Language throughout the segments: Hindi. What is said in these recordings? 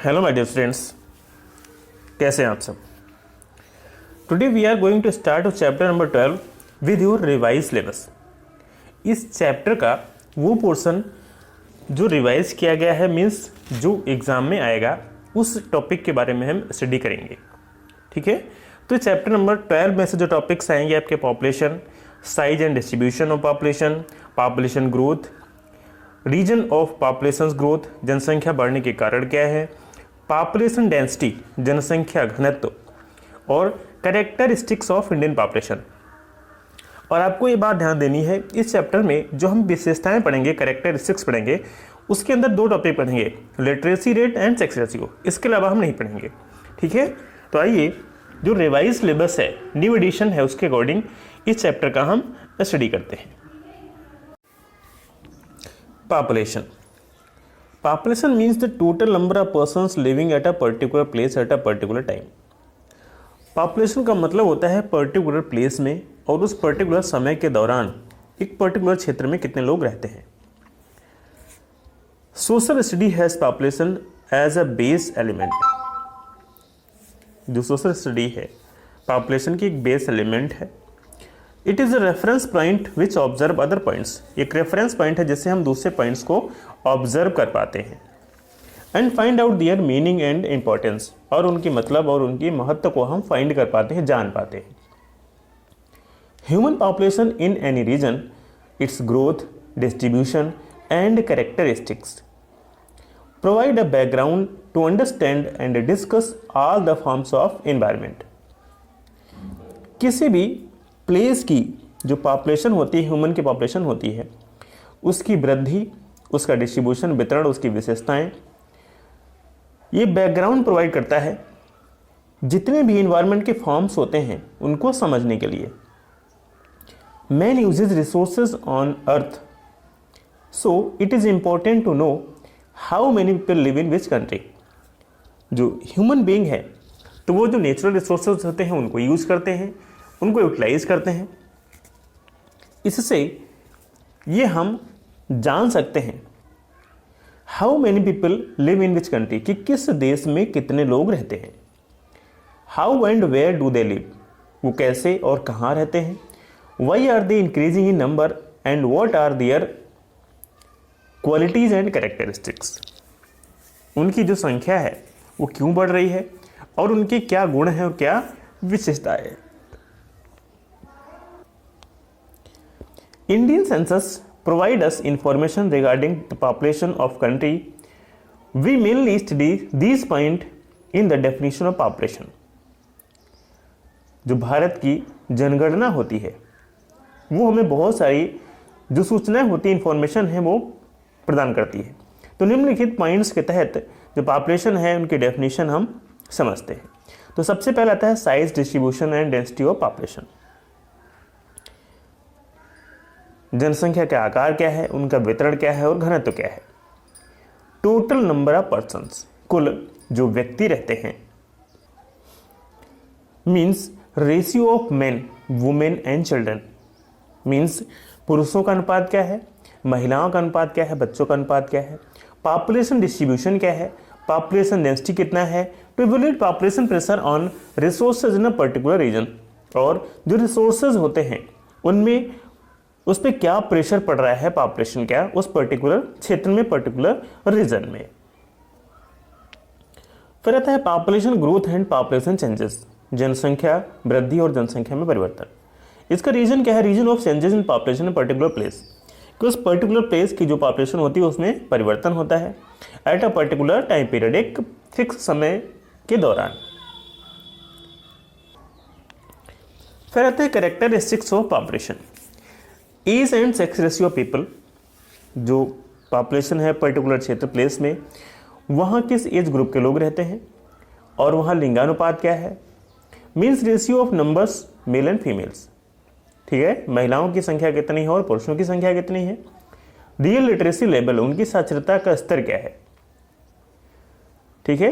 हेलो माय डियर फ्रेंड्स, कैसे हैं आप सब। Today we are going to start chapter number 12 with your revise syllabus. इस चैप्टर का वो पोर्शन जो रिवाइज किया गया है, मीन्स जो एग्ज़ाम में आएगा, उस टॉपिक के बारे में हम स्टडी करेंगे। ठीक है, तो चैप्टर नंबर 12 में से जो टॉपिक्स आएंगे आपके population, size and distribution of population, population growth, reason of population growth, जनसंख्या बढ़ने के कारण क्या है, पॉपुलेशन डेंसिटी, जनसंख्या घनत्व, और कैरेक्टरिस्टिक्स ऑफ इंडियन पॉपुलेशन। और आपको ये बात ध्यान देनी है, इस चैप्टर में जो हम विशेषताएं पढ़ेंगे, कैरेक्टरिस्टिक्स पढ़ेंगे, उसके अंदर दो टॉपिक पढ़ेंगे, literacy rate and sex ratio. इसके अलावा हम नहीं पढ़ेंगे। ठीक है, तो आइए जो रिवाइज सिलेबस है, न्यू एडिशन है, उसके अकॉर्डिंग इस चैप्टर का हम स्टडी करते हैं। Population means the total number of persons living at a particular place at a particular time. Population का मतलब होता है पर्टिकुलर प्लेस में और उस पर्टिकुलर समय के दौरान एक पर्टिकुलर क्षेत्र में कितने लोग रहते हैं। Social study has population as a base element. जो सोशल स्टडी है, पॉपुलेशन की एक बेस एलिमेंट है। It is a reference point which observe other points. एक रेफरेंस पॉइंट है जिससे हम दूसरे पॉइंट्स को ऑब्जर्व कर पाते हैं। And find out their meaning and importance, और उनकी मतलब और उनकी महत्व को हम फाइंड कर पाते हैं, जान पाते हैं। Human population in any region, its growth, distribution and characteristics provide a background to understand and discuss all the forms of environment. किसी भी प्लेस की जो पॉपुलेशन होती है, ह्यूमन की पॉपुलेशन होती है, उसकी वृद्धि, उसका डिस्ट्रीब्यूशन, वितरण, उसकी विशेषताएं, ये बैकग्राउंड प्रोवाइड करता है जितने भी इन्वायरमेंट के फॉर्म्स होते हैं उनको समझने के लिए। Man uses resources on earth, so it is important to know how many people live in which country. जो ह्यूमन बीइंग है, तो वो जो नेचुरल रिसोर्सेज होते हैं उनको यूज़ करते हैं, उनको यूटिलाइज करते हैं। इससे ये हम जान सकते हैं how many people live in which country, कि किस देश में कितने लोग रहते हैं। How and where do they live, वो कैसे और कहाँ रहते हैं। Why are they increasing in number and what are their qualities and characteristics. उनकी जो संख्या है वो क्यों बढ़ रही है और उनके क्या गुण हैं और क्या विशेषताएं हैं। Indian census provide us information regarding the population of country. We mainly study these point in the definition of population. जो भारत की जनगणना होती है वो हमें बहुत सारी जो सूचनाएं होती है, इंफॉर्मेशन है, वो प्रदान करती है। तो निम्नलिखित पॉइंट्स के तहत जो पॉपुलेशन है उनकी डेफिनेशन हम समझते हैं। तो सबसे पहले आता है size, distribution and density of population. जनसंख्या का आकार क्या है, उनका वितरण क्या है और घनत्व क्या है। टोटल नंबर ऑफ पर्सन्स, कुल जो व्यक्ति रहते हैं। Means ratio of main, women and children, means पुरुषों का अनुपात क्या है, महिलाओं का अनुपात क्या है, बच्चों का अनुपात क्या है। पॉपुलेशन डिस्ट्रीब्यूशन क्या है, पॉपुलेशन डेंसिटी कितना है, to evaluate population pressure on resources in a particular region, और जो रिसोर्सेज होते हैं उनमें उस पर क्या प्रेशर पड़ रहा है, पॉपुलेशन क्या उस पर्टिकुलर क्षेत्र में, पर्टिकुलर रीजन में। फिर आता है population growth and population changes, जनसंख्या वृद्धि और जनसंख्या में परिवर्तन। इसका रीजन क्या है, reason of changes in population in particular place, कि उस पर्टिकुलर प्लेस की जो पॉपुलेशन होती है उसमें परिवर्तन होता है at a particular time period, एक फिक्स समय के दौरान। फिर आता है characteristics of population. Age and sex ratio of people, जो पॉपुलेशन है पर्टिकुलर क्षेत्र प्लेस में, वहाँ किस एज ग्रुप के लोग रहते हैं और वहाँ लिंगानुपात क्या है। Means ratio of numbers male and females, ठीक है, महिलाओं की संख्या कितनी है और पुरुषों की संख्या कितनी है। रियल लिटरेसी लेवल, उनकी साक्षरता का स्तर क्या है। ठीक है,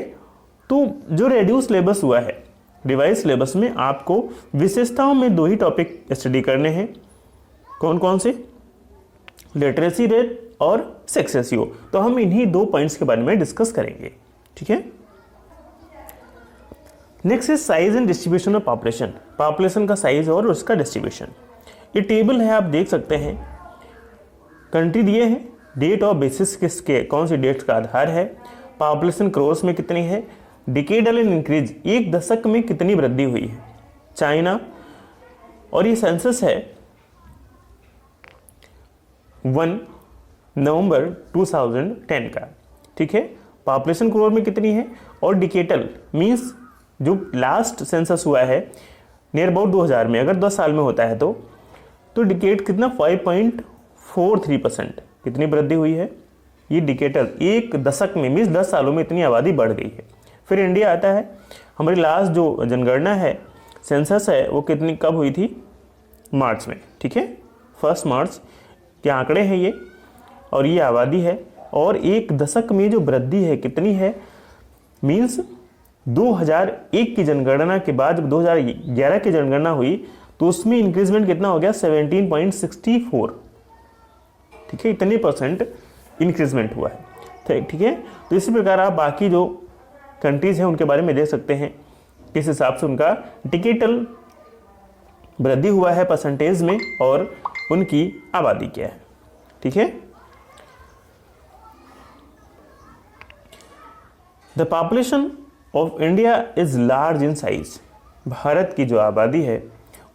तो जो रेड्यूस सिलेबस हुआ है, रिवाइज सिलेबस में आपको विशेषताओं में दो ही टॉपिक स्टडी करने हैं। कौन कौन से, लिटरेसी रेट और सेक्स रेशियो। तो हम इन्हीं दो पॉइंट्स के बारे में डिस्कस करेंगे। ठीक है। Next is size and distribution of population, population का साइज और उसका डिस्ट्रीब्यूशन। ये टेबल है, आप देख सकते हैं, कंट्री दिए हैं, डेट ऑफ बेसिस किसके, कौन सी डेट का आधार है, पॉपुलेशन क्रोर्स में कितनी है, डिकेडल इन इंक्रीज, एक दशक में कितनी वृद्धि हुई है, चाइना, और ये सेंसस है 1 नवंबर 2010 का, ठीक है। पॉपुलेशन करोड़ में कितनी है, और डिकेटल मींस जो लास्ट सेंसस हुआ है नियर अबाउट 2000 में, अगर 10 साल में होता है तो डिकेट कितना 5.43% कितनी वृद्धि हुई है, ये डिकेटल एक दशक में मींस 10 सालों में इतनी आबादी बढ़ गई है। फिर इंडिया आता है, हमारी लास्ट जो जनगणना है, सेंसस है, वो कितनी कब हुई थी, मार्च में, ठीक है, 1 मार्च के आंकड़े हैं ये, और ये आबादी है, और एक दशक में जो वृद्धि है कितनी है, मींस 2001 की जनगणना के बाद जब 2011 की जनगणना हुई तो उसमें इंक्रीजमेंट कितना हो गया 17.64, ठीक है, इतने % इंक्रीजमेंट हुआ है, ठीक है। तो इसी प्रकार आप बाकी जो कंट्रीज हैं उनके बारे में देख सकते हैं किस हिसाब से उनका डिकेटल वृद्धि हुआ है परसेंटेज में और उनकी आबादी क्या है, ठीक है। The population of India is large in size, Bharat की जो आबादी है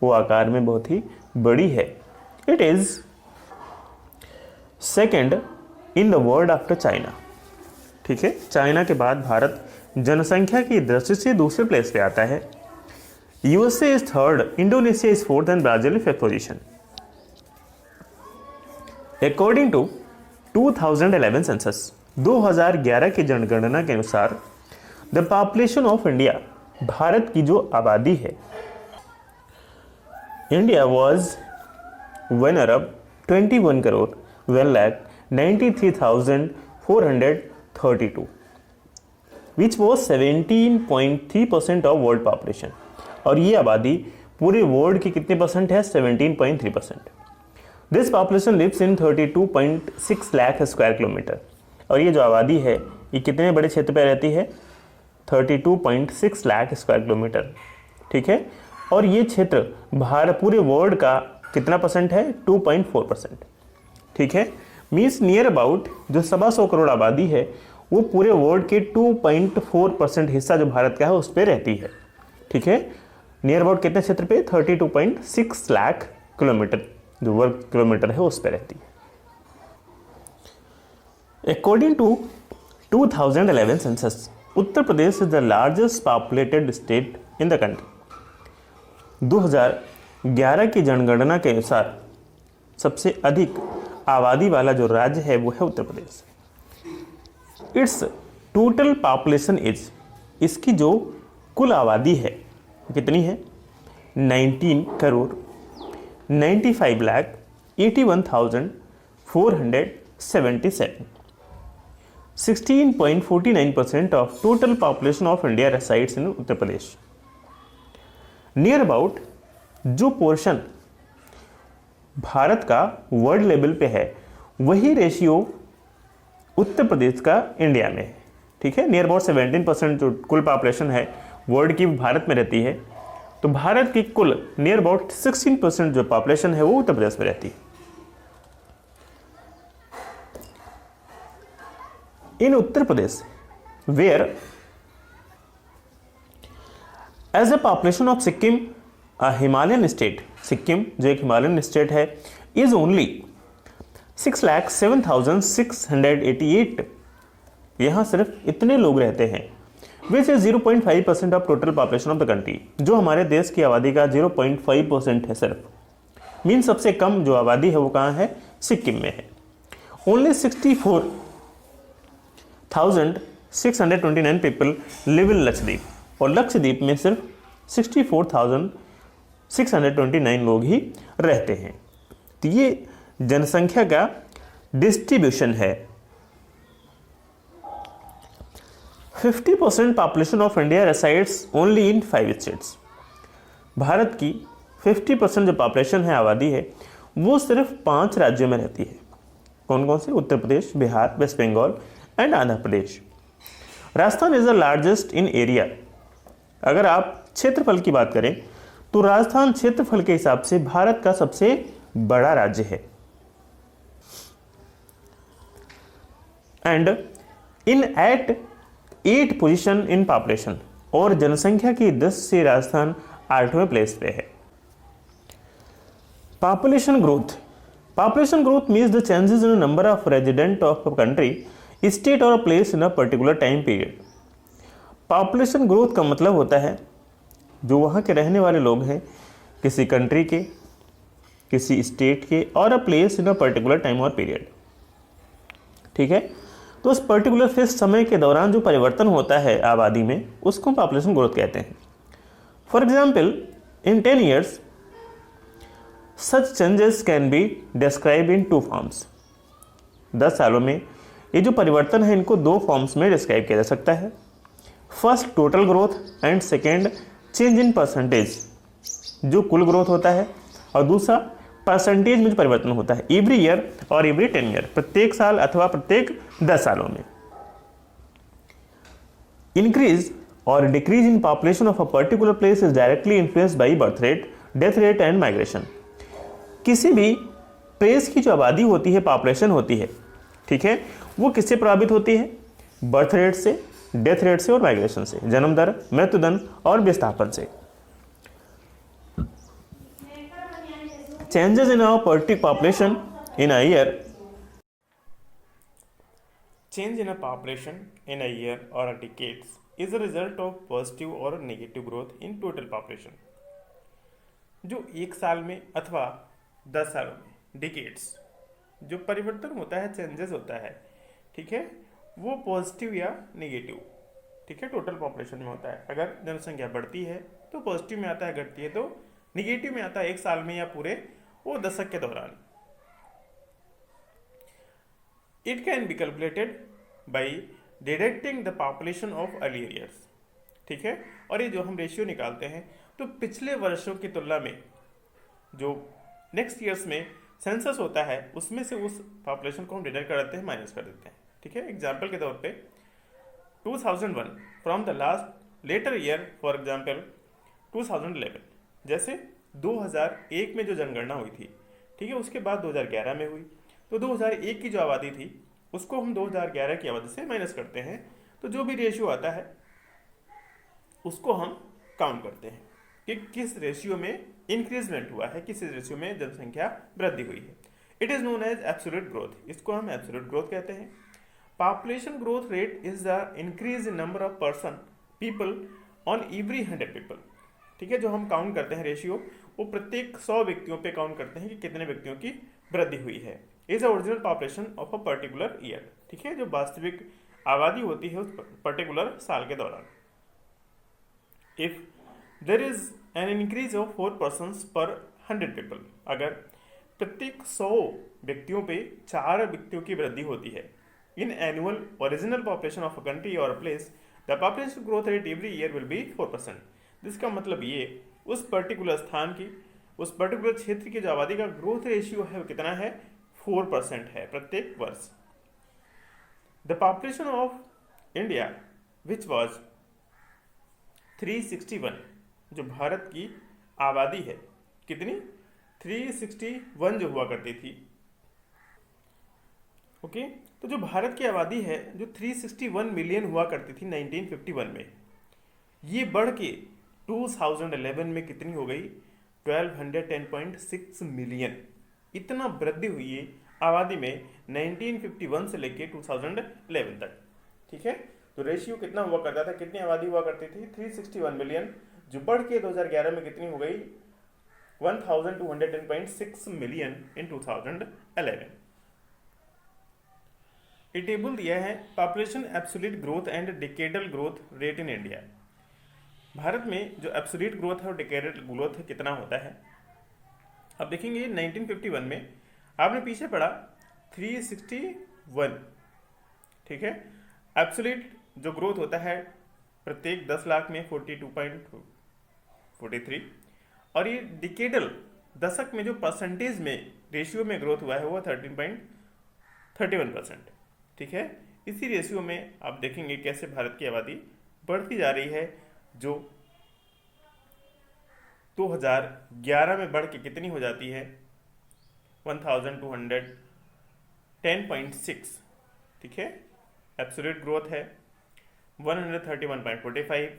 वो आकार में बहुत ही बड़ी है। It is second in the world after China, ठीक है, चाइना के बाद भारत जनसंख्या की दृष्टि से दूसरे प्लेस पे आता है। USA is third, Indonesia is fourth and Brazil is fifth position. According to 2011 census, 2011 की जनगणना के अनुसार द पॉपुलेशन ऑफ इंडिया, भारत की जो आबादी है, India was 1,21 crore 1,93,432 which was 17.3% of world population, और ये आबादी पूरे वर्ल्ड की कितने परसेंट है, 17.3%। This population lives in 32.6 lakh square kilometre, और ये जो आबादी है ये कितने बड़े क्षेत्र पर रहती है, 32.6 लाख स्क्वायर किलोमीटर, ठीक है। और ये क्षेत्र भारत पूरे वर्ल्ड का कितना परसेंट है, 2.4%, ठीक है। मीन्स नियर अबाउट जो 125 करोड़ आबादी है वो पूरे वर्ल्ड के 2.4% हिस्सा जो भारत का है उस पर रहती है, ठीक है। नियर अबाउट कितने क्षेत्र पे, 32.6 लाख किलोमीटर जो वर्ग किलोमीटर है उस पर रहती है। According to 2011 census, Uttar Pradesh is the largest populated state in the country. 2011 की जनगणना के अनुसार सबसे अधिक आबादी वाला जो राज्य है वो है Uttar Pradesh. It's total population is, इसकी जो कुल आबादी है कितनी है, 19 crore 95 lakh 81,477, 16.49% of total population of India resides in Uttar Pradesh. Near about जो पोर्शन भारत का वर्ल्ड लेवल पे है वही रेशियो उत्तर प्रदेश का इंडिया में है, ठीक है। नियर अबाउट 17% जो कुल पॉपुलेशन है वर्ल्ड की भारत में रहती है, तो भारत की कुल नियर अबाउट 16% जो पॉपुलेशन है वो उत्तर प्रदेश में रहती है। In Uttar Pradesh whereas a population of Sikkim, a Himalayan state, Sikkim जो एक हिमालयन स्टेट है, इज ओनली 6,07,688, यहाँ सिर्फ इतने लोग रहते हैं, which is 0.5% of total population of the country, जो हमारे देश की आबादी का 0.5% है सिर्फ। मीन सबसे कम जो आबादी है वो कहाँ है, सिक्किम में है। ओनली 64,629 पीपल लिव इन लक्षद्वीप, और लक्षद्वीप में सिर्फ 64,629 लोग ही रहते हैं। तो ये जनसंख्या का डिस्ट्रीब्यूशन है। 50% population of India resides only in 5 states. Bharat की 50% जो पॉपुलेशन है, आबादी है, वो सिर्फ 5 राज्यों में रहती है। कौन कौन से, Uttar Pradesh, Bihar, West Bengal and Andhra Pradesh. Rajasthan is the largest in area अगर आप क्षेत्रफल की बात करें तो राजस्थान क्षेत्रफल के हिसाब से भारत का सबसे बड़ा राज्य है। And in at 8 position in population, और जनसंख्या की 10 से राजस्थान 8वें प्लेस पे है। Population growth means the changes in number of resident of a country, state और place in a particular time period. Population growth का मतलब होता है जो वहाँ के रहने वाले लोग हैं किसी कंट्री के, किसी स्टेट के, और a place in a particular time और पीरियड। ठीक है, तो उस पर्टिकुलर फिक्स समय के दौरान जो परिवर्तन होता है आबादी में, उसको पॉपुलेशन ग्रोथ कहते हैं। For example, in 10 years such changes can be describe in 2 forms। 10 सालों में ये जो परिवर्तन है इनको 2 फॉर्म्स में डिस्क्राइब किया जा सकता है। First total growth and second change in percentage, जो कुल ग्रोथ होता है, और दूसरा परसेंटेज में जो परिवर्तन होता है एवरी ईयर और एवरी 10 year, प्रत्येक साल अथवा प्रत्येक 10 सालों में। इंक्रीज और decrease in population of a particular place is directly influenced by birth rate, death rate and migration. किसी भी प्लेस की जो आबादी होती है, पॉपुलेशन होती है, ठीक है, वो किससे प्रभावित होती है? बर्थ रेट से, डेथ रेट से और माइग्रेशन से, जन्म दर, मृत्यु दर और विस्थापन से। Changes in our particular population in a year, change in a population in a year or a decades is a result of positive or negative growth in total population। जो एक साल में अथवा 10 सालों में, डिकेड्स, जो परिवर्तन होता है, चेंजेस होता है, ठीक है, वो पॉजिटिव या नेगेटिव, ठीक है, टोटल पॉपुलेशन में होता है। अगर जनसंख्या बढ़ती है तो पॉजिटिव में आता है, घटती है तो निगेटिव में आता है, एक साल में या पूरे वो दशक के दौरान। It can be calculated by deducting the population of earlier years, ठीक है, और ये जो हम रेशियो निकालते हैं तो पिछले वर्षों की तुलना में जो नेक्स्ट ईयर्स में सेंसस होता है उसमें से उस पॉपुलेशन को हम डिडक्ट कर देते हैं, माइनस कर देते हैं, ठीक है। एग्जाम्पल के तौर पे 2001 from the last letter year, for example 2011, जैसे 2001 में जो जनगणना हुई थी, ठीक है, उसके बाद 2011 में हुई, तो 2001 की जो आबादी थी उसको हम 2011 की आबादी से माइनस करते हैं, तो जो भी रेशियो आता है उसको हम काउंट करते हैं कि किस रेशियो में इंक्रीजमेंट हुआ है, किस रेशियो में जनसंख्या वृद्धि हुई है। It is known as absolute growth, इसको हम एब्सोल्यूट ग्रोथ कहते हैं। Population growth rate is the increase in number of person people on every 100 people, ठीक है, जो हम काउंट करते हैं रेशियो, वो प्रत्येक 100 व्यक्तियों पे काउंट करते हैं कि कितने व्यक्तियों की वृद्धि हुई है। Is original population of a particular year, ठीक है, जो वास्तविक आबादी होती है उस पर्टिकुलर साल के दौरान। If there is an increase of 4 persons पर 100 पीपल, अगर प्रत्येक 100 व्यक्तियों पे 4 व्यक्तियों की वृद्धि होती है in annual original population of a country और place, the population growth rate every year will be 4%। जिसका मतलब ये उस पर्टिकुलर स्थान की, उस पर्टिकुलर क्षेत्र की जो आबादी का ग्रोथ रेशियो है वो कितना है? 4% है प्रत्येक वर्ष। The population of India which was 361, जो भारत की आबादी है, कितनी? 361 जो हुआ करती थी, ओके, तो जो भारत की आबादी है जो 361 मिलियन हुआ करती थी 1951 में, ये बढ़ के 2011 में कितनी हो गई? 1210.6 मिलियन। इतना वृद्धि हुई है आबादी में 1951 से लेके 2011 तक, ठीक है। तो रेशियो कितना हुआ करता था, कितनी आबादी हुआ करती थी? 361 मिलियन, जो बढ़ के 2011 में कितनी हो गई? 1210.6 मिलियन इन 2011। ये टेबल दिया है population absolute growth and decadal growth rate in India. Bharat में जो एब्सोल्यूट ग्रोथ है और डिकेडल ग्रोथ कितना होता है, अब देखेंगे 1951 में आपने पीछे पढ़ा 361, ठीक है। एब्सोल्यूट जो ग्रोथ होता है प्रत्येक 10 लाख में 42.43, और ये डिकेडल दशक में जो परसेंटेज में रेशियो में ग्रोथ हुआ है वो 13.31%, ठीक है। इसी रेशियो में आप देखेंगे कैसे भारत की आबादी बढ़ती जा रही है, जो 2011 में बढ़ के कितनी हो जाती है 1210.6, ठीक है। एब्सोल्यूट ग्रोथ है 131.45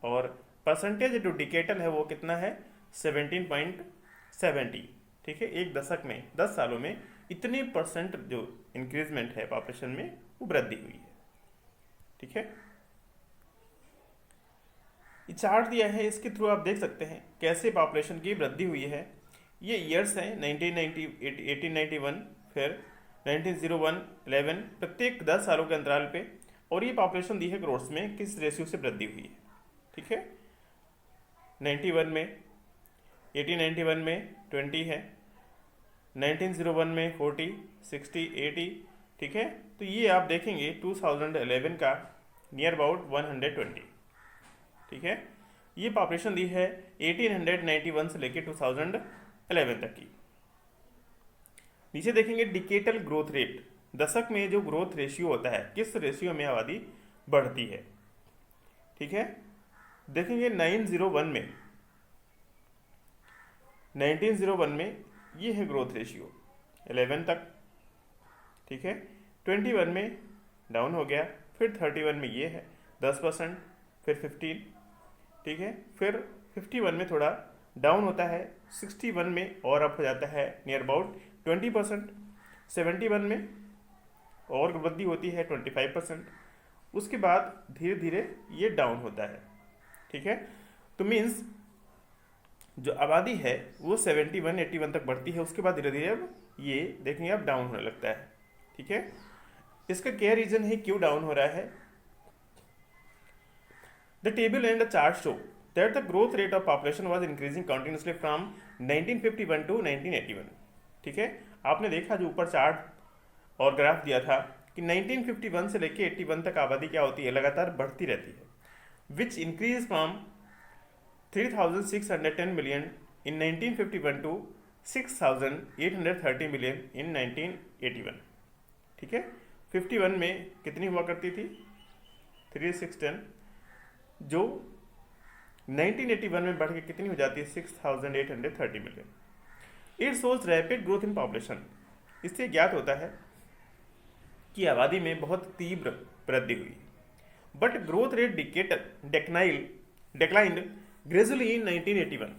और परसेंटेज टू डिकेटल है वो कितना है 17.70, ठीक है। एक दशक में 10 सालों में इतने परसेंट जो इंक्रीजमेंट है पॉपुलेशन में वो वृद्धि हुई है, ठीक है। ये चार्ट दिया है, इसके थ्रू आप देख सकते हैं कैसे पॉपुलेशन की वृद्धि हुई है। ये ईयर्स हैं 1990, 1891, फिर 1901, 11, प्रत्येक 10 सालों के अंतराल पे, और ये पॉपुलेशन दी है करोड़ में किस रेशियो से वृद्धि हुई है, ठीक है। 91 में 1891 में 20 है, 1901 में 40, 60, 80, ठीक है। तो ये आप देखेंगे 2011 का नियर अबाउट 120, ठीक है। ये पॉपुलेशन दी है 1891 से लेकर 2011 तक की। नीचे देखेंगे डिकेटल ग्रोथ रेट, दशक में जो ग्रोथ रेशियो होता है किस रेशियो में आबादी बढ़ती है, ठीक है। देखेंगे 1901 में ये है ग्रोथ रेशियो 11 तक, ठीक है। 21 में डाउन हो गया, फिर 31 में ये है 10%, फिर 15, ठीक है। फिर 51 में थोड़ा डाउन होता है, 61 में और अप हो जाता है नियर अबाउट 20%, 71 में और वृद्धि होती है 25%, उसके बाद धीरे धीरे ये डाउन होता है, ठीक है। तो मीन्स जो आबादी है वो 71, 81 तक बढ़ती है, उसके बाद धीरे धीरे अब ये देखेंगे अब डाउन होने लगता है, ठीक है। इसका क्या रीजन है क्यों डाउन हो रहा है। The table and the chart show that the growth rate of population was increasing continuously from 1951 to 1981, ठीक है। आपने देखा जो ऊपर चार्ट और ग्राफ दिया था कि 1951 से लेके 81 तक आबादी क्या होती है, लगातार बढ़ती रहती है, which increase from 3610 million in 1951 to 6830 million in 1981, ठीक है। 51 में कितनी हुआ करती थी 3610, जो 1981 में बढ़ के कितनी हो जाती है 6830 million. It shows rapid growth in population, इससे ज्ञात होता है कि आबादी में बहुत तीव्र वृद्धि हुई, but growth rate declined gradually in 1981,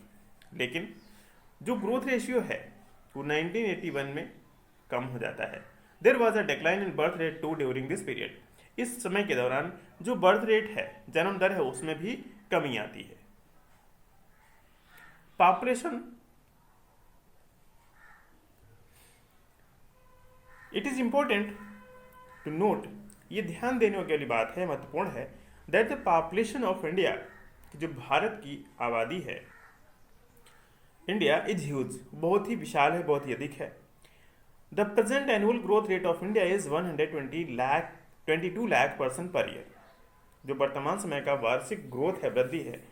लेकिन जो ग्रोथ रेशियो है वो 1981 में कम हो जाता है। There was a decline in birth rate to during this period, इस समय के दौरान जो बर्थ रेट है, जन्म दर है, उसमें भी कमी आती है। Population, it is important to note, ये ध्यान देने वाली बात है, महत्वपूर्ण है, that the population of India, जो भारत की आबादी है, इंडिया इज ह्यूज, बहुत ही विशाल है, बहुत ही अधिक है। The present annual growth rate of India is 122 lakh person per year, जो वर्तमान समय का वार्षिक ग्रोथ है, वृद्धि है,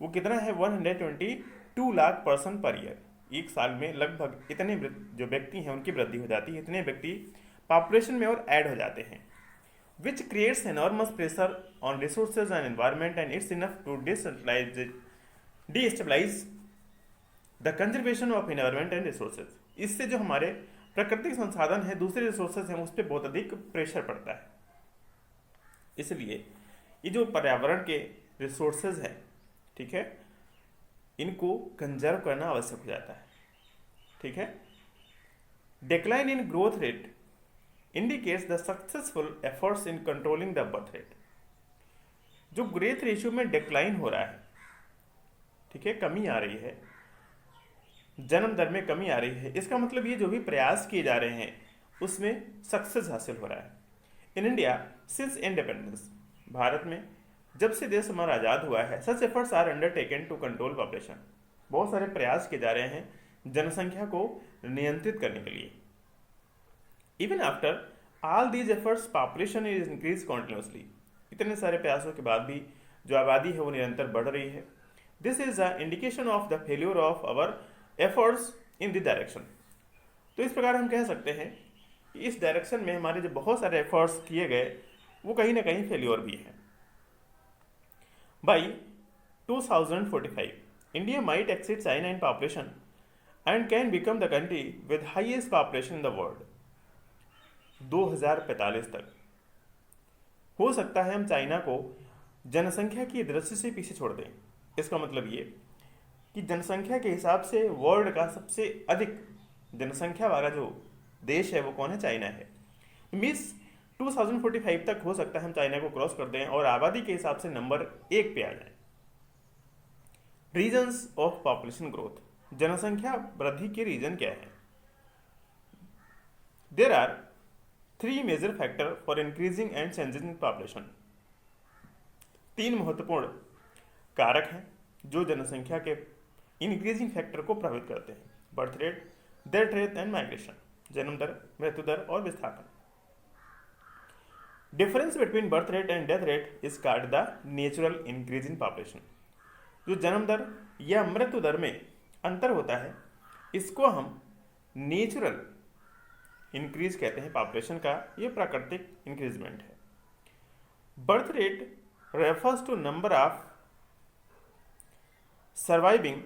वो कितना है 122 लाख पर्सन पर ईयर। एक साल में लगभग इतने जो व्यक्ति हैं उनकी वृद्धि हो जाती है, इतने व्यक्ति पॉपुलेशन में और ऐड हो जाते हैं, which creates enormous pressure on resources and environment and its enough to destabilize the conservation of environment and resources. इससे जो हमारे प्राकृतिक संसाधन है, दूसरे रिसोर्सेज हैं, उस पर बहुत अधिक प्रेशर पड़ता है। इसलिए ये जो पर्यावरण के रिसोर्सेज हैं, ठीक है, इनको कंजर्व करना आवश्यक हो जाता है, ठीक है। Decline in growth rate indicates the successful efforts in controlling the birth rate. जो ग्रोथ रेशियो में डिक्लाइन हो रहा है, ठीक है, कमी आ रही है, जन्म दर में कमी आ रही है, इसका मतलब ये जो भी प्रयास किए जा रहे हैं उसमें सक्सेस हासिल हो रहा है। In India since independence, Bharat में जब से देश हमारा आज़ाद हुआ है, such efforts are undertaken to control population, बहुत सारे प्रयास किए जा रहे हैं जनसंख्या को नियंत्रित करने के लिए। Even after all these efforts population is increase continuously, इतने सारे प्रयासों के बाद भी जो आबादी है वो निरंतर बढ़ रही है। This is a indication of the failure of our efforts in this direction. तो इस प्रकार हम कह सकते हैं कि इस डायरेक्शन में हमारे जो बहुत सारे एफर्ट्स किए गए वो कहीं ना कहीं फेल्योर भी हैं। By 2045 India might exceed China in population and can become the country with highest population in the world 2045 तक। हो सकता है हम चाइना को जनसंख्या की दृष्टि से पीछे छोड़ दें। इसका मतलब ये कि जनसंख्या के हिसाब से वर्ल्ड का सबसे अधिक जनसंख्या वाला जो देश है वो कौन है? चाइना है। मीन्स 2045 तक हो सकता है हम चाइना को क्रॉस कर दें और आबादी के हिसाब से नंबर 1 पे आ जाए। रीजन्स ऑफ पॉपुलेशन ग्रोथ, जनसंख्या वृद्धि के रीजन क्या है? There are 3 major factor for increasing and changing in population. 3 महत्वपूर्ण कारक हैं जो जनसंख्या के इंक्रीजिंग फैक्टर को प्रभावित करते हैं। Birth rate, death rate and migration, जन्म दर, मृत्यु दर और विस्थापन। Difference between birth rate and death rate is called the natural increase in population. जो जन्म दर या मृत्यु दर में अंतर होता है इसको हम नेचुरल इंक्रीज कहते हैं पॉपुलेशन का, ये प्राकृतिक इंक्रीजमेंट है। Birth rate refers to number of surviving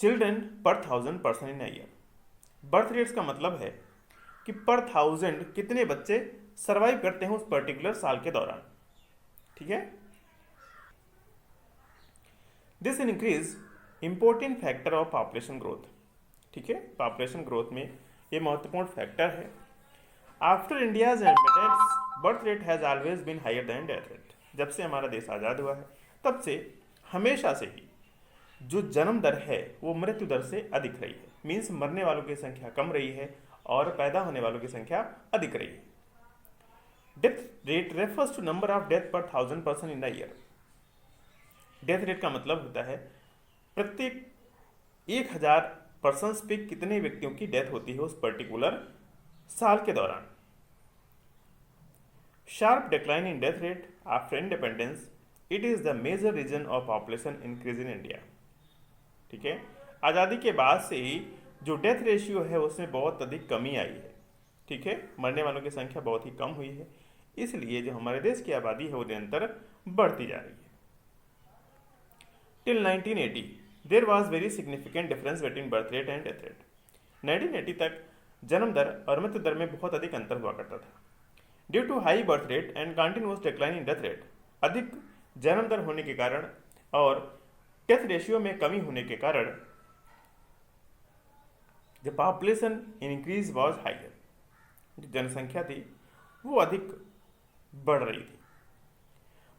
children per 1000 person in year. Birth rates का मतलब है कि पर 1000 कितने बच्चे सर्वाइव करते हैं उस पर्टिकुलर साल के दौरान। ठीक है, this increase important factor of population growth. ठीक है, पॉपुलेशन ग्रोथ में ये महत्वपूर्ण फैक्टर है। After India's independence birth rate has always been higher than death rate. जब से हमारा देश आज़ाद हुआ है तब से हमेशा से ही जो जन्म दर है वो मृत्यु दर से अधिक रही है। मीन्स मरने वालों की संख्या कम रही है और पैदा होने वालों की संख्या अधिक रही है। Death rate refers to number of death per 1000 person in the year. Death rate का मतलब होता है प्रत्येक 1000 पर्सन पे कितने व्यक्तियों की डेथ होती है उस पर्टिकुलर साल के दौरान। Sharp decline in death rate after independence, it is the major reason of population increase in India. ठीक है, आज़ादी के बाद से ही जो डेथ रेशियो है उसमें बहुत अधिक कमी आई है। ठीक है, मरने वालों की संख्या बहुत ही कम हुई है, इसलिए जो हमारे देश की आबादी है वो निरंतर बढ़ती जा रही है। Till 1980 there was very significant difference between birth rate and death rate. 1980 तक जन्म दर और मृत्यु दर में बहुत अधिक अंतर हुआ करता था। Due to high birth rate and continuous decline in death rate, अधिक जन्म दर होने के कारण और डेथ रेशियो में कमी होने के कारण the population increase was higher. जो जनसंख्या थी वो अधिक बढ़ रही थी।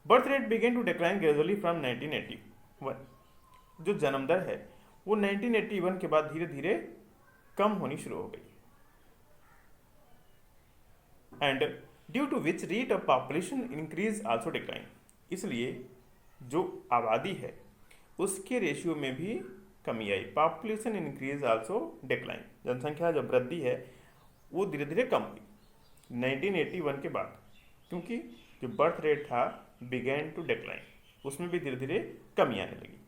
Birth rate began to decline gradually from 1981। जो जन्म दर है वो 1981 के बाद धीरे धीरे कम होनी शुरू हो गई। And due to which rate of population increase also decline, इसलिए जो आबादी है उसके रेशियो में भी कमी आई। पॉपुलेशन इंक्रीज आल्सो डिक्लाइन, जनसंख्या जब वृद्धि है वो धीरे धीरे कम हुई 1981 के बाद, क्योंकि जो बर्थ रेट था बिगेन टू डिक्लाइन, उसमें भी धीरे धीरे कमी आने लगी।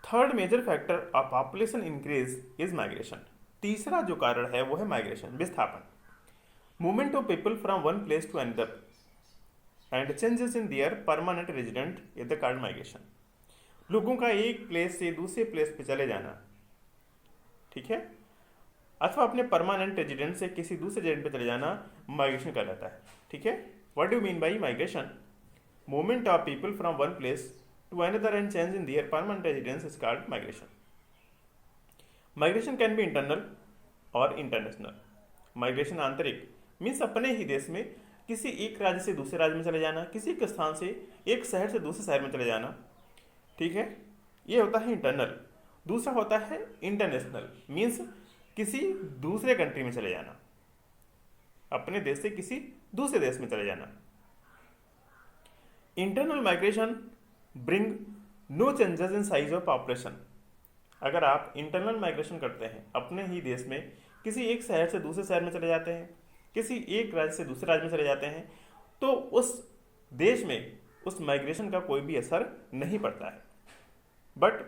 Third major factor of population increase is migration. तीसरा जो कारण है वो है माइग्रेशन, विस्थापन। Movement of people from one place to another and changes in their permanent resident is the called migration. लोगों का एक प्लेस से दूसरे प्लेस पे चले जाना, ठीक है, अथवा अपने परमानेंट रेजिडेंट से किसी दूसरे रेजिडेंट पे चले जाना माइग्रेशन कहलाता है। ठीक है, what do mean by migration? Movement of people from one place to another and change in their permanent residence is called migration. Migration can be internal or international. Migration आंतरिक मीन्स अपने ही देश में किसी एक राज्य से दूसरे राज्य में चले जाना, किसी एक स्थान से एक शहर से दूसरे शहर में चले जाना। ठीक है, ये होता है इंटरनल। दूसरा होता है इंटरनेशनल, मीन्स किसी दूसरे कंट्री में चले जाना, अपने देश से किसी दूसरे देश में चले जाना। Internal migration bring no changes in size of population. अगर आप इंटरनल माइग्रेशन करते हैं, अपने ही देश में किसी एक शहर से दूसरे शहर में चले जाते हैं, किसी एक राज्य से दूसरे राज्य में चले जाते हैं, तो उस देश में उस माइग्रेशन का कोई भी असर नहीं पड़ता है, but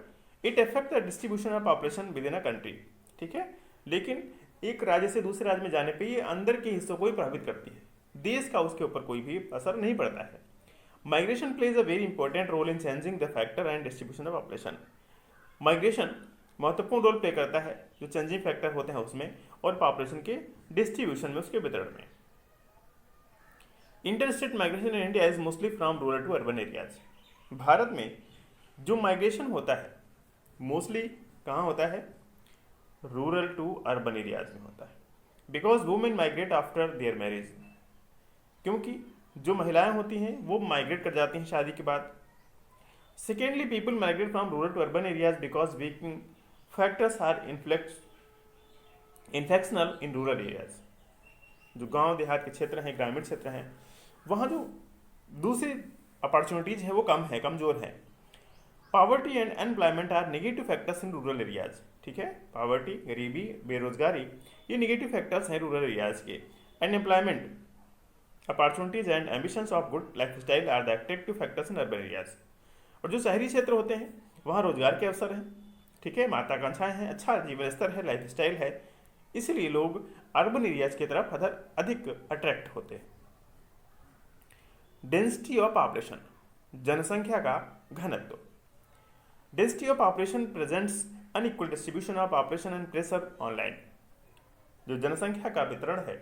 it affect the distribution of population with in a country. ठीक है, लेकिन एक राज्य से दूसरे राज्य में जाने पर ये अंदर के हिस्सों को ही प्रभावित करती है, देश का उसके ऊपर कोई भी असर नहीं पड़ता है। Migration plays a very important role in changing the factor and distribution of population. Migration महत्वपूर्ण रोल प्ले करता है जो चेंजिंग फैक्टर होते हैं उसमें और पॉपुलेशन के डिस्ट्रीब्यूशन में, उसके वितरण में। Inter state migration in India is mostly from rural to urban areas. भारत में जो माइग्रेशन होता है मोस्टली कहाँ होता है? रूरल टू अर्बन एरियाज में होता है। Because women migrate after their marriage, क्योंकि जो महिलाएं होती हैं वो माइग्रेट कर जाती हैं शादी के बाद। Secondly, people migrate from rural to urban areas because weaking factors are infectional in rural areas. जो गांव देहात के क्षेत्र हैं, ग्रामीण क्षेत्र हैं, वहाँ जो दूसरी अपॉर्चुनिटीज हैं वो कम है, कमजोर है। Poverty and unemployment are negative factors in rural areas. ठीक है, पॉवर्टी, गरीबी, बेरोजगारी, ये नेगेटिव फैक्टर्स हैं रूरल एरियाज के। Unemployment, opportunities and ambitions of good lifestyle are the attractive factors in urban areas. और जो शहरी क्षेत्र होते हैं वहाँ रोजगार के अवसर हैं, ठीक है, महत्वाकांक्षाएं हैं, अच्छा जीवन स्तर है, लाइफ स्टाइल है, इसलिए लोग अर्बन एरियाज की तरफ अधिक अट्रैक्ट होते हैं। डेंसिटी ऑफ पॉपुलेशन, जनसंख्या का घनत्व। Density of population presents unequal distribution of population and pressure on land. जो जनसंख्या का वितरण है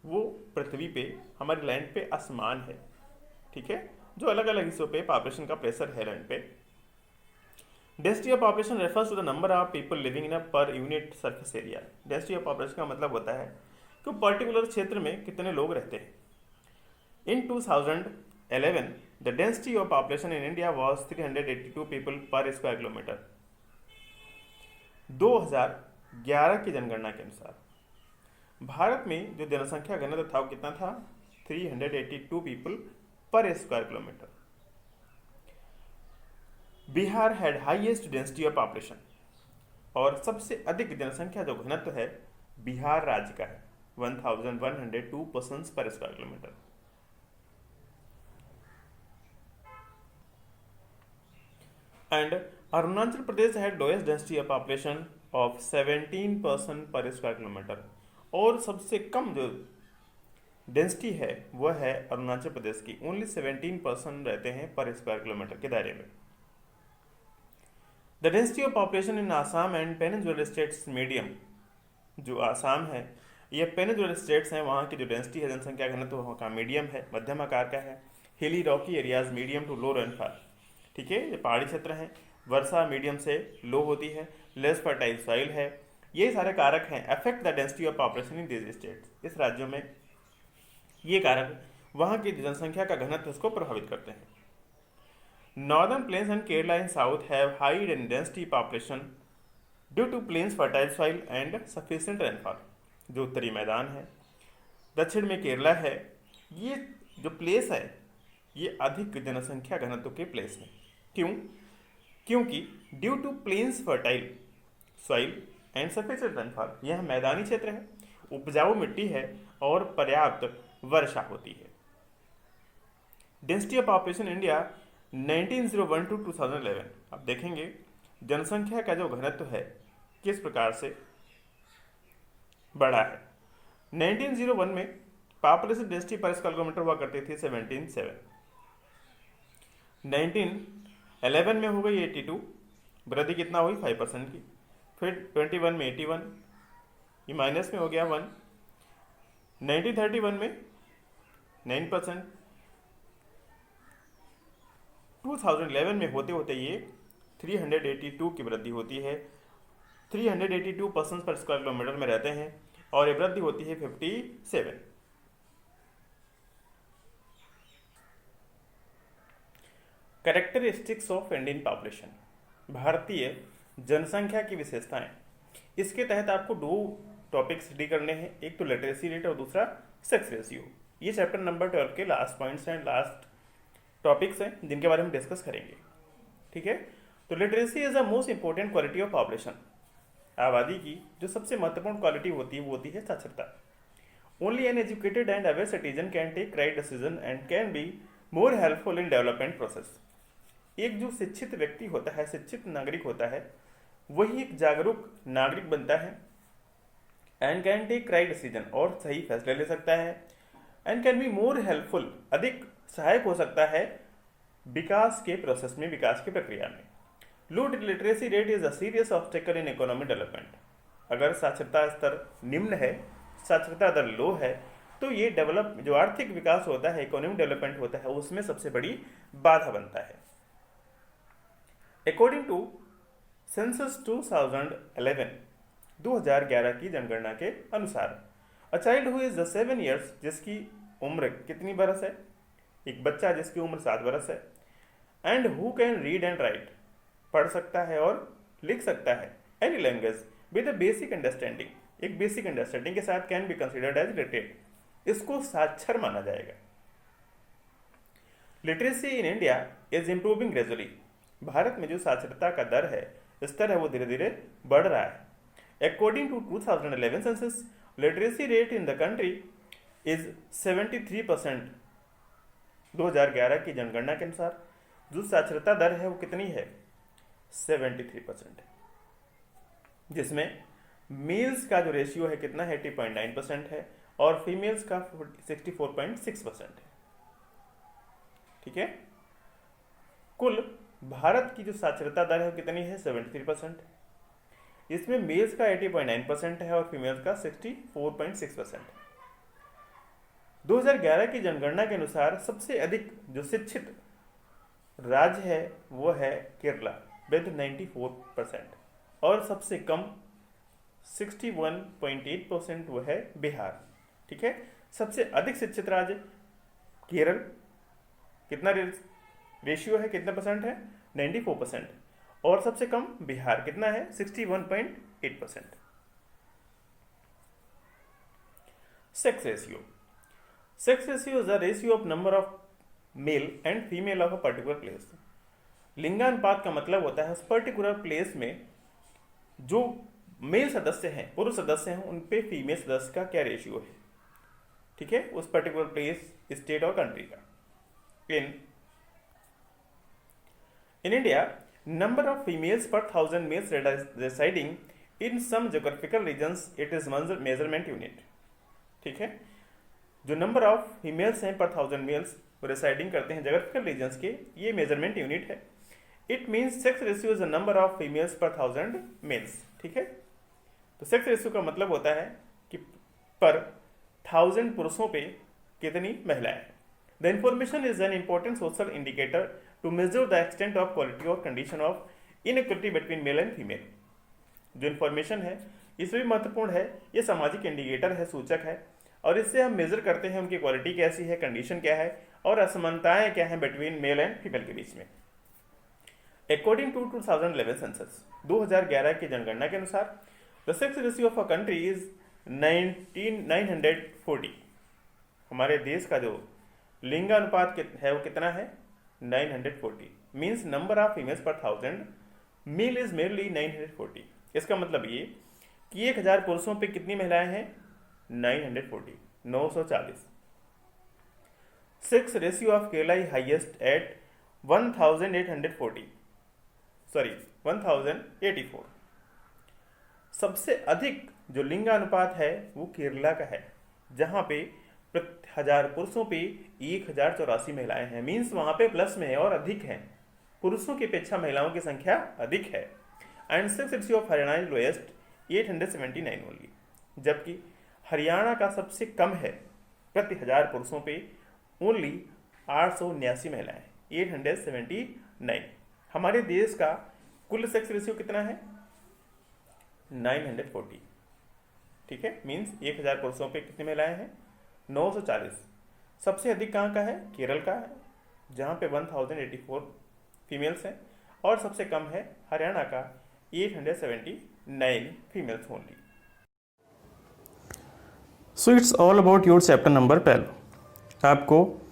वो पृथ्वी पे, हमारी लैंड पे असमान है, ठीक है, जो अलग अलग हिस्सों पे पॉपुलेशन का प्रेशर है लैंड पे। Density of population refers to the number of people living in a per unit surface area. Density of population का मतलब होता है कि पर्टिकुलर क्षेत्र में कितने लोग रहते हैं। इन 2011 the density of population in India was 382 people पर स्क्वायर किलोमीटर। 2011 की जनगणना के अनुसार भारत में जो जनसंख्या घनत्व था वो कितना था? 382 पीपल पर square kilometre. Bihar had highest density of population, और सबसे अधिक जनसंख्या जो घनत्व है बिहार राज्य का है, 1102 पर्सन्स पर square kilometre. And Arunachal Pradesh had lowest density of population of 17 person पर स्क्वायर किलोमीटर, और सबसे कम जो डेंसिटी है वह है अरुणाचल प्रदेश की, ओनली 17 पर्सन रहते हैं पर स्क्वायर किलोमीटर के दायरे में। The density of population in Assam and peninsular states medium. जो आसाम है ये पेनिनसुलर स्टेट्स हैं, वहाँ की जो डेंसिटी है जनसंख्या घनत्व वहाँ का मीडियम है, मध्यम आकार का है। Hilly rocky areas medium to low rainfall, ठीक है, ये पहाड़ी क्षेत्र हैं, वर्षा मीडियम से लो होती है, लेस फर्टाइल सॉइल है। ये सारे कारक हैं affect the density of population in this states. इस राज्यों में ये कारक वहाँ की जनसंख्या का घनत्व उसको प्रभावित करते हैं। Northern plains and Kerala in south have high density population due to plains fertile soil and sufficient rainfall. जो उत्तरी मैदान है, दक्षिण में केरला है, ये जो प्लेस है ये अधिक जनसंख्या घनत्व के प्लेस हैं। क्यों? क्योंकि due to plains fertile soil and sufficient rainfall, यह मैदानी क्षेत्र है, उपजाऊ मिट्टी है और पर्याप्त वर्षा होती है। Density of population India 1901 to 2011। अब देखेंगे जनसंख्या का जो घनत्व है किस प्रकार से बढ़ा है। 1901 में पॉपुलेशन डेंसिटी पर स्क्वायर किलोमीटर हुआ करती थी 17.7। 1911 में हो गई 82, वृद्धि कितना हुई 5% की। फिर 21 में 81, ये माइनस में हो गया 1। 1931 में 9%, 2011 में होते होते ये 382 की वृद्धि होती है। 382 पर्सन पर स्क्वायर किलोमीटर में रहते हैं और ये वृद्धि होती है 57। कैरेक्टरिस्टिक्स ऑफ इंडियन पॉपुलेशन, भारतीय जनसंख्या की विशेषताएं। इसके तहत आपको दो टॉपिक स्टडी करने हैं, एक तो लिटरेसी रेट और दूसरा सेक्स रेशियो। ये चैप्टर नंबर 12 के last points and last topics हैं जिनके बारे में डिस्कस करेंगे, ठीक है। तो literacy is the most important quality of population. आबादी की जो सबसे महत्वपूर्ण क्वालिटी होती है वो होती है साक्षरता। Only an educated and aware citizen can take right decision and can be more helpful in development process. एक जो शिक्षित व्यक्ति होता है, शिक्षित नागरिक होता है, वही एक जागरूक नागरिक बनता है। And can take right decision, और सही फैसले ले सकता है। And can be more helpful, अधिक सहायक हो सकता है विकास के प्रोसेस में, विकास की प्रक्रिया में। लो literacy rate is a serious obstacle in economic development. अगर साक्षरता स्तर निम्न है, साक्षरता दर लो है, तो ये डेवलप जो आर्थिक विकास होता है, इकोनॉमिक डेवलपमेंट होता है, उसमें सबसे बड़ी बाधा बनता है। अकॉर्डिंग टू सेंसस 2011 की जनगणना के अनुसार, a child who is 7 years, जिसकी उम्र कितनी बरस है, एक बच्चा जिसकी उम्र 7 बरस है, and who can read and write, पढ़ सकता है और लिख सकता है, any language with a basic understanding, एक बेसिक अंडरस्टैंडिंग के साथ, can be considered as literate, इसको साक्षर माना जाएगा। Literacy in India is improving gradually, भारत में जो साक्षरता का दर है, स्तर है, वो धीरे धीरे बढ़ रहा है। According to 2011 census, literacy rate in the country is 73%। 2011 की जनगणना के अनुसार जो साक्षरता दर है वो कितनी है, 73%, जिसमें मेल्स का जो रेशियो है कितना है, 80.9% है, और फीमेल्स का 64.6% है। ठीक है, कुल भारत की जो साक्षरता दर है वो कितनी है, 73%, इसमें मेल्स का 80.9% है और फीमेल्स का 64.6%। 2011 की जनगणना के अनुसार सबसे अधिक जो शिक्षित राज्य है वो है केरला विद 94%, और सबसे कम 61.8% वो है बिहार। ठीक है, सबसे अधिक शिक्षित राज्य केरल, कितना रेशियो है, कितना परसेंट है, 94%, और सबसे कम बिहार, कितना है, 61.8%। Sex ratio, sex ratio is the ratio of number of male and female of a particular place. लिंगानुपात का मतलब होता है उस पर्टिकुलर प्लेस में जो मेल सदस्य हैं, पुरुष सदस्य हैं, उन पे फीमेल सदस्य का क्या रेशियो है। ठीक है, उस पर्टिकुलर प्लेस, स्टेट और कंट्री का। In India, number of females पर 1000 mails residing in some geographical regions, it is measurement unit। ठीक है, जो नंबर ऑफ फीमेल्स हैं पर 1000 मेल्स रेसाइडिंग करते हैं जोग्राफिकल रीजन्स के, ये मेजरमेंट यूनिट है। It means sex ratio is the number of females पर 1000 मेल्स। ठीक है, तो सेक्स रेशियो का मतलब होता है कि पर 1000 पुरुषों पे कितनी महिलाएं हैं। The information is an important social indicator to measure the extent of quality और condition of inequality between male and female. जो इन्फॉर्मेशन है इसमें भी महत्वपूर्ण है, ये सामाजिक इंडिकेटर है, सूचक है, और इससे हम मेजर करते हैं उनकी क्वालिटी कैसी है, कंडीशन क्या है, और असमानताएं क्या हैं बिटवीन मेल एंड फीमेल के बीच में। अकॉर्डिंग टू 2011 सेंसस, 2011 की जनगणना के अनुसार, the sex ratio of a country is 940। हमारे देश का जो लिंगानुपात है वो कितना है, 940, मीन्स नंबर ऑफ फीमेल्स पर 1000, मेल इज मेरली 940। इसका मतलब ये कि 1000 पुरुषों पे कितनी महिलाएं हैं, 940, 940। Sex ratio of Kerala is highest eight 1084। सबसे अधिक जो लिंगानुपात है वो केरला का है, जहां पे प्रति 1000 पुरुषों पे 1084 महिलाएं हैं, मीन्स वहां पे प्लस में है और अधिक है, पुरुषों की अपेक्षा महिलाओं की संख्या अधिक है। And sex ratio of Haryana is lowest 879 only, जबकि हरियाणा का सबसे कम है, प्रति 1000 पुरुषों पे ओनली 879 महिलाएं, 879। हमारे देश का कुल सेक्स रेशियो कितना है, 940। ठीक है, मीन्स 1000 पुरुषों पे कितनी महिलाएं हैं, 940। सबसे अधिक कहाँ का है, केरल का है, जहाँ पे 1084 फीमेल्स हैं, और सबसे कम है हरियाणा का 879 females only. So it's all about your chapter number 12। आपको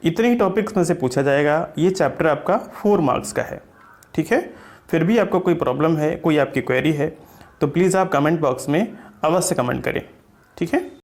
इतने ही टॉपिक्स में से पूछा जाएगा, ये चैप्टर आपका 4 मार्क्स का है। ठीक है, फिर भी आपको कोई प्रॉब्लम है, कोई आपकी क्वेरी है, तो प्लीज़ आप कमेंट बॉक्स में अवश्य कमेंट करें। ठीक है।